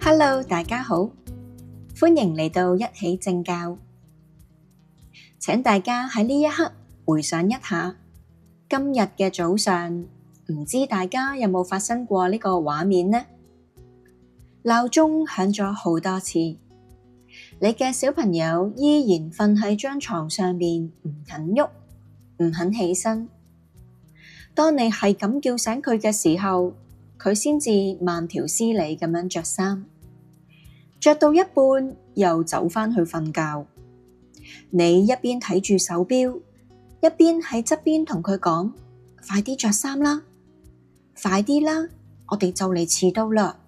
Hello，大家好，歡迎嚟到一起正教。請大家喺呢一刻回想一下今日嘅早上，唔知大家有冇發生過呢個畫面呢？鬧鐘響咗好多次，你嘅小朋友依然瞓喺張床上面唔肯喐，唔肯起身。當你係咁叫醒佢嘅時候，佢先至慢條斯理咁樣着衫，着到一半又走返去瞓覺。你一邊睇住手錶，一邊喺側邊同佢講：快啲着衫啦，快啲啦，我哋就嚟遲到啦。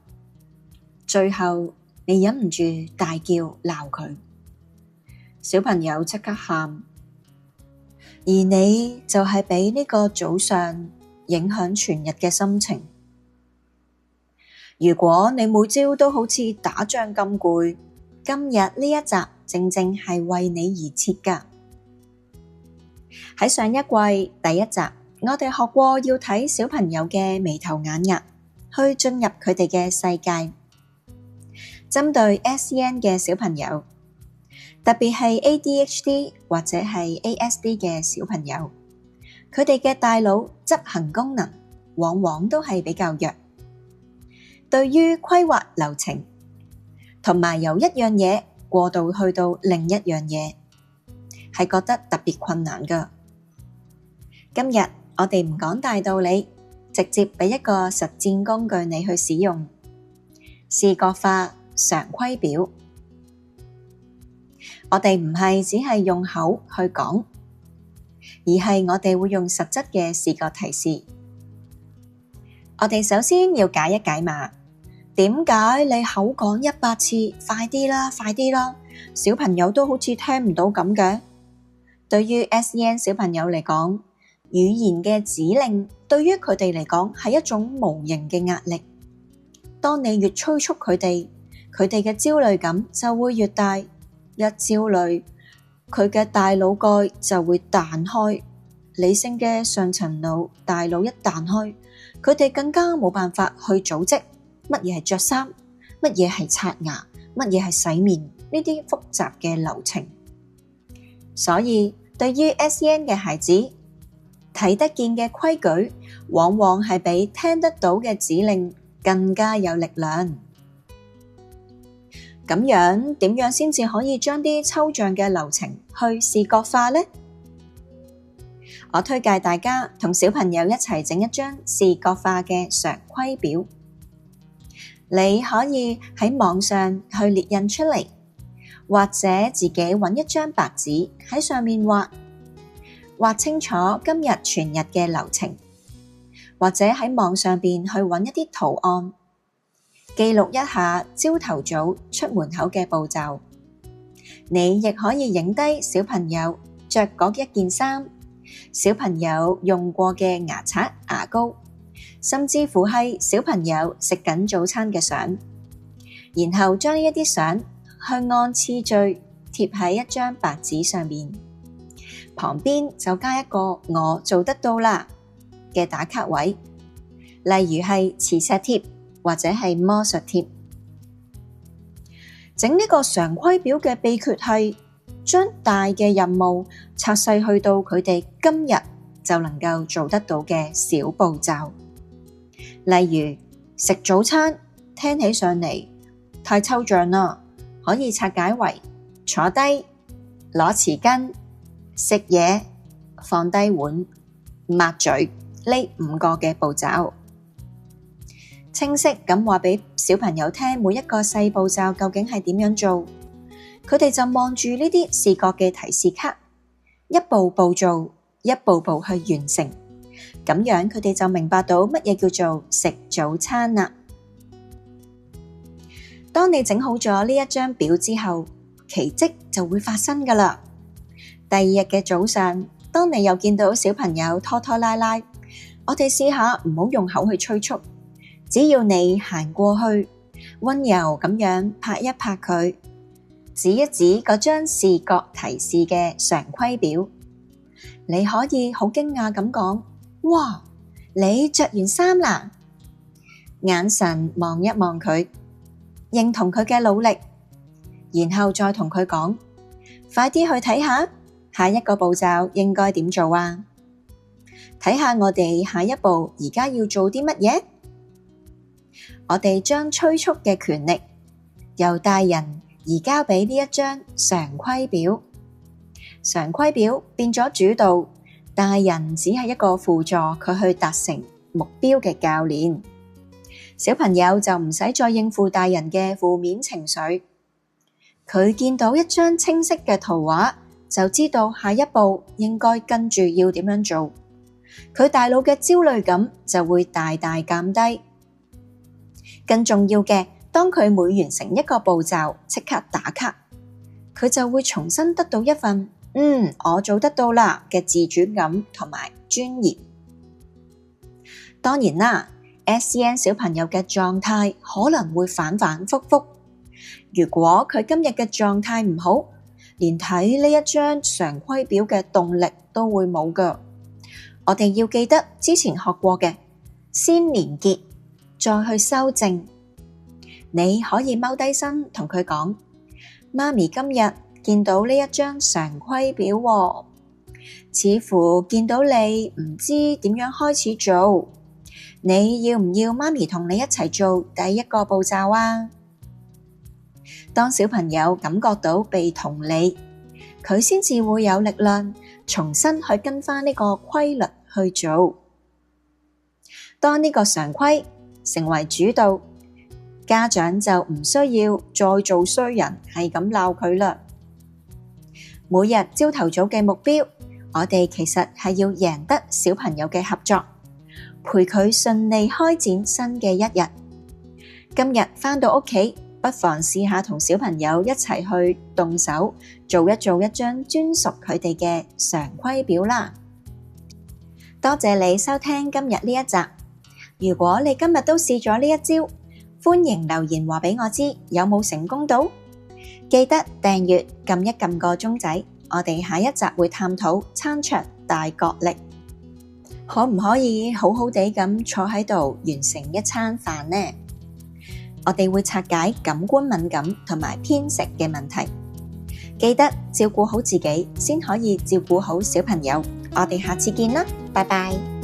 最後你忍唔住大叫鬧佢，小朋友即刻喊，而你就係俾呢個早上影響全日嘅心情。如果你每朝都好似打仗咁攰，今日呢一集正正係為你而設㗎。喺上一季第一集，我哋學過要睇小朋友嘅眉頭眼額，去進入佢哋嘅世界。針對 SEN 嘅小朋友，特別係 ADHD 或者係 ASD 嘅小朋友，佢哋嘅大腦執行功能往往都係比較弱。對於規劃流程，同埋由一樣嘢過渡去到另一樣嘢，係覺得特別困難㗎。今日我哋唔講大道理，直接俾一個實戰工具你去使用，視覺化常規表。我哋唔係只係用口去講，而係我哋會用實質嘅視覺提示。我哋首先要解一解碼，點解你口講100次快啲啦，快啲啦，小朋友都好似聽唔到咁嘅？對於 SEN 小朋友嚟講，語言嘅指令對於佢哋嚟講係一種無形嘅壓力。當你越催促佢哋嘅焦慮感就會越大，一焦慮，佢嘅大腦蓋就會彈開，理性嘅上層腦大腦一彈開，佢哋更加冇辦法去組織乜嘢係着衫，乜嘢係刷牙，乜嘢係洗面，呢啲複雜嘅流程。所以對於 SEN 嘅孩子，睇得見嘅規矩往往係比聽得到嘅指令更加有力量。咁樣點樣先至可以將啲抽象嘅流程去視覺化呢？我推介大家同小朋友一齊整一張視覺化嘅常規表。你可以喺網上去列印出嚟，或者自己揾一張白紙喺上面畫清楚今日全日嘅流程，或者喺網上邊去揾一啲圖案，記錄一下朝頭早出門口嘅步驟。你亦可以影低小朋友着嗰一件衫，小朋友用過嘅牙刷、牙膏，甚至乎係小朋友食緊早餐嘅相，然後將呢一啲相去按次序貼喺一張白紙上面，旁邊就加一個我做得到啦嘅打卡位，例如係磁石貼或者係魔術貼。整呢個常規表嘅秘訣係將大嘅任務拆細去到佢哋今日就能夠做得到嘅小步驟。例如食早餐，聽起上嚟太抽象啦，可以拆解為坐低、攞匙羹、食嘢、放低碗、抹嘴呢5個嘅步驟。清晰咁話俾小朋友聽每一個細步驟究竟係點樣做，佢哋就望住呢啲視覺嘅提示卡，一步步做，一步步去完成。咁樣佢哋就明白到乜嘢叫做食早餐啦。當你整好咗呢一張表之後，奇蹟就會發生㗎啦。第2日嘅早上，當你又見到小朋友拖拖拉拉，我哋試下唔好用口去催促，只要你行過去，溫柔咁樣拍一拍佢，指一指嗰張視覺提示嘅常規表，你可以好驚訝咁講：哇，你着完衫啦！眼神望一望佢，認同佢嘅努力，然後再同佢講，快啲去睇下，下一個步驟應該點做啊？睇下我哋下一步而家要做啲乜嘢？我哋將催促嘅權力由大人移交俾呢一張常規表，常規表變咗主導，大人只係一個輔助佢去達成目標嘅教練。小朋友就唔使再應付大人嘅負面情緒，佢見到一張清晰嘅圖畫，就知道下一步應該跟住要點樣做，佢大腦嘅焦慮感就會大大減低。更重要嘅，當佢每完成一個步驟，即刻打卡，佢就會重新得到一份我做得到啦嘅自主感同埋尊嚴。當然啦，SEN 小朋友嘅狀態可能會反反复复。如果佢今日嘅狀態唔好，連睇呢一張常規表嘅動力都會冇㗎。我哋要記得之前學過嘅，先連結，再去修正。你可以踎低身同佢講，媽咪今日見到呢一張常規表喎，似乎見到你唔知點樣開始做，你要唔要媽咪同你一齊做第一個步驟啊？當小朋友感覺到被同理，佢先至會有力量重新去跟翻呢個規律去做。當呢個常規成為主導，家長就唔需要再做衰人，係咁鬧佢啦。每日朝頭早嘅目標，我哋其實係要贏得小朋友嘅合作，陪佢順利開展新嘅一日。今日返到屋企，不妨試下同小朋友一齊去動手做一張專屬佢哋嘅常規表啦。多謝你收聽今日呢一集。如果你今日都試咗呢一招，歡迎留言話俾我知有冇成功到。記得訂閱，撳一撳個鐘仔。我哋下一集會探討餐桌大角力，可唔可以好好地咁坐喺度完成一餐飯呢？我哋會拆解感官敏感同埋偏食嘅問題。記得照顧好自己，先可以照顧好小朋友。我哋下次見啦，拜拜。